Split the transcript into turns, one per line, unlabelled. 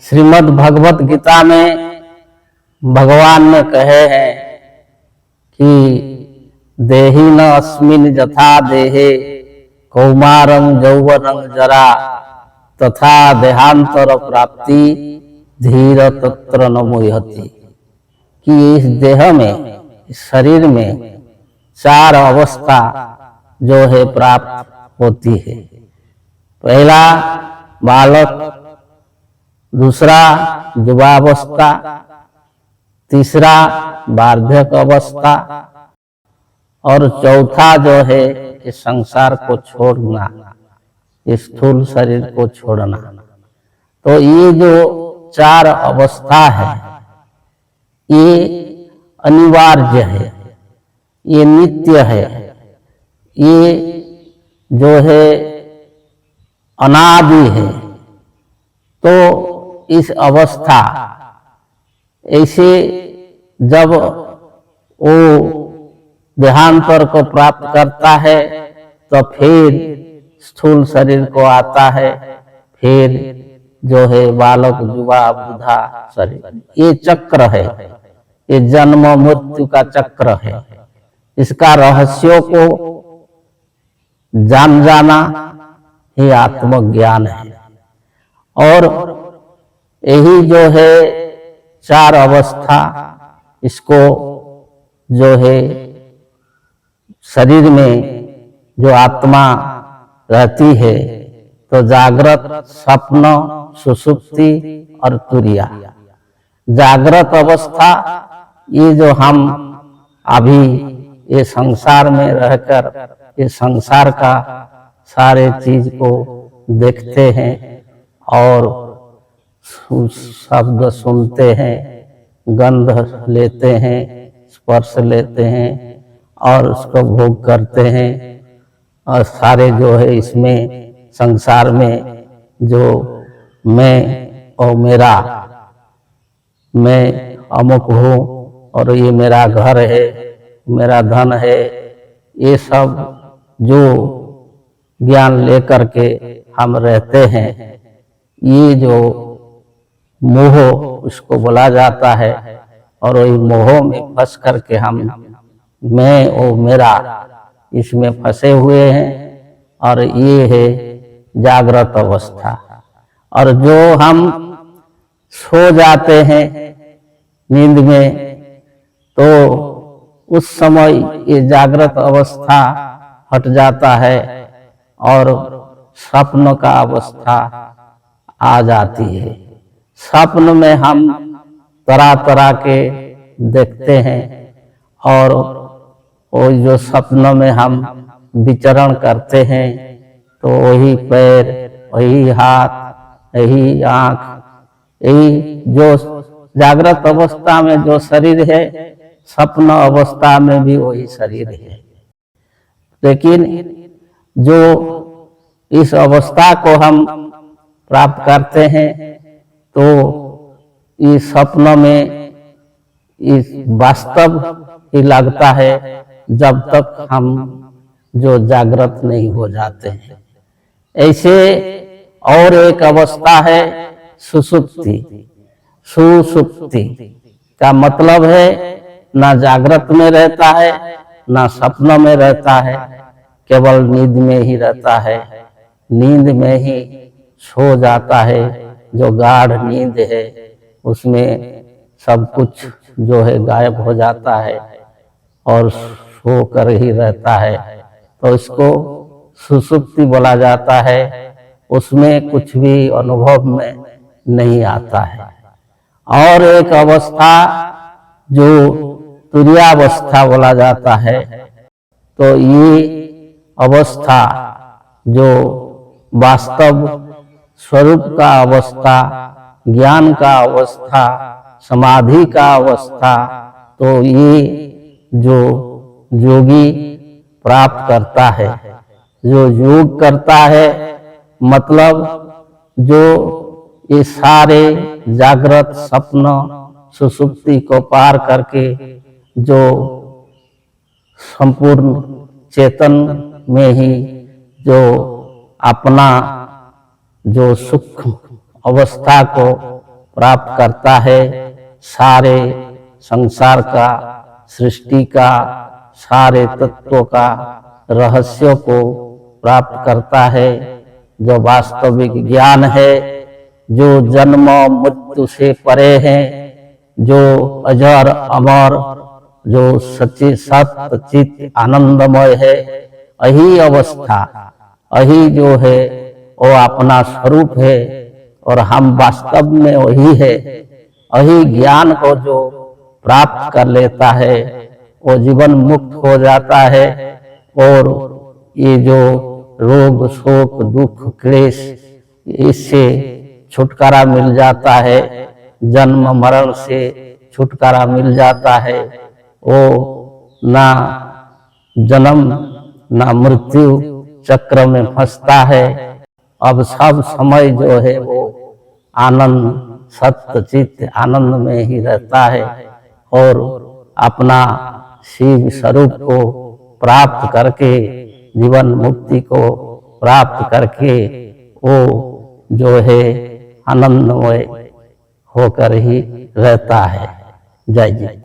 श्रीमद् भगवत गीता में भगवान ने कहे हैं कि देहि न अस्मिन् यथा देहे कौमारं यौवनं जरा तथा देहांतर प्राप्ति धीर तत्र न मुह्यति। कि इस देह में, इस शरीर में चार अवस्था जो है प्राप्त होती है। पहला बालक, दूसरा युवावस्था, तीसरा वार्धक अवस्था और चौथा जो है इस संसार को छोड़ना, इस स्थूल शरीर को छोड़ना। तो ये जो चार अवस्था है ये अनिवार्य है, ये नित्य है, ये जो है अनादि है। तो इस अवस्था ऐसे जब वो देहांतर को प्राप्त करता है तो फिर स्थूल शरीर को आता है, फिर जो है बालक, युवा, बुढ़ा शरीर। ये चक्र है, ये जन्म मृत्यु का चक्र है। इसका रहस्यों को जान जाना ही आत्मज्ञान है। और यही जो है चार अवस्था, इसको जो है शरीर में जो आत्मा रहती है तो जागृत, स्वप्न, सुषुप्ति और तुरिया। जागृत अवस्था ये जो हम अभी ये संसार में रहकर ये संसार का सारे चीज को देखते हैं और शब्द सुनते हैं, गंध लेते हैं, स्पर्श लेते हैं और उसको भोग करते हैं। और सारे जो है इसमें संसार में जो मैं और मेरा, मैं अमुक हूँ और ये मेरा घर है, मेरा धन है, ये सब जो ज्ञान लेकर के हम रहते हैं, ये जो मोह उसको बोला जाता है। और वही मोह में फंस करके हम मैं और मेरा इसमें फंसे हुए हैं। और ये है जागृत अवस्था। और जो हम सो जाते हैं नींद में तो उस समय ये जागृत अवस्था हट जाता है और स्वप्न का अवस्था आ जाती है। स्वप्न में हम तरह तरह के देखते हैं और वो जो स्वप्न में हम विचरण करते हैं तो वही पैर, वही हाथ, यही आँख, यही जो जागृत अवस्था में जो शरीर है, स्वप्न अवस्था में भी वही शरीर है। लेकिन जो इस अवस्था को हम प्राप्त करते हैं तो इस स्वप्न में इस वास्तव ही लगता है जब तक हम जो जागृत नहीं हो जाते हैं। ऐसे और एक अवस्था है सुषुप्ति। सुषुप्ति का मतलब है ना जागृत में रहता है ना स्वप्न में रहता है, केवल नींद में ही रहता है। नींद में ही सो जाता है। जो गाढ़ नींद है उसमें सब कुछ जो है गायब हो जाता है और सो कर ही रहता है, तो इसको सुषुप्ति बोला जाता है। उसमें कुछ भी अनुभव में नहीं आता है। और एक अवस्था जो तुरीयावस्था बोला जाता है। तो ये अवस्था जो वास्तव स्वरूप का अवस्था, ज्ञान का अवस्था, समाधि का अवस्था, तो ये जो योगी प्राप्त करता है, जो योग करता है, मतलब जो ये सारे जागृत स्वप्न सुषुप्ति को पार करके जो संपूर्ण चेतन में ही जो अपना जो सुख अवस्था को प्राप्त करता है, सारे संसार का, सृष्टि का, सारे तत्वों का रहस्यों को प्राप्त करता है, जो वास्तविक ज्ञान है, जो जन्म मृत्यु से परे है, जो अजर अमर, जो सच्चे सत्य चित आनंदमय है, यही अवस्था, यही जो है वो अपना स्वरूप है और हम वास्तव में वही है। यही ज्ञान को जो प्राप्त कर लेता है वो जीवन मुक्त हो जाता है और ये जो रोग शोक दुख क्लेश इससे छुटकारा मिल जाता है, जन्म मरण से छुटकारा मिल जाता है। वो ना जन्म ना मृत्यु चक्र में फंसता है। अब सब समय जो है वो आनंद सत्य चित्त आनंद में ही रहता है और अपना शिव स्वरूप को प्राप्त करके जीवन मुक्ति को प्राप्त करके वो जो है आनंदमय होकर ही रहता है। जय जय।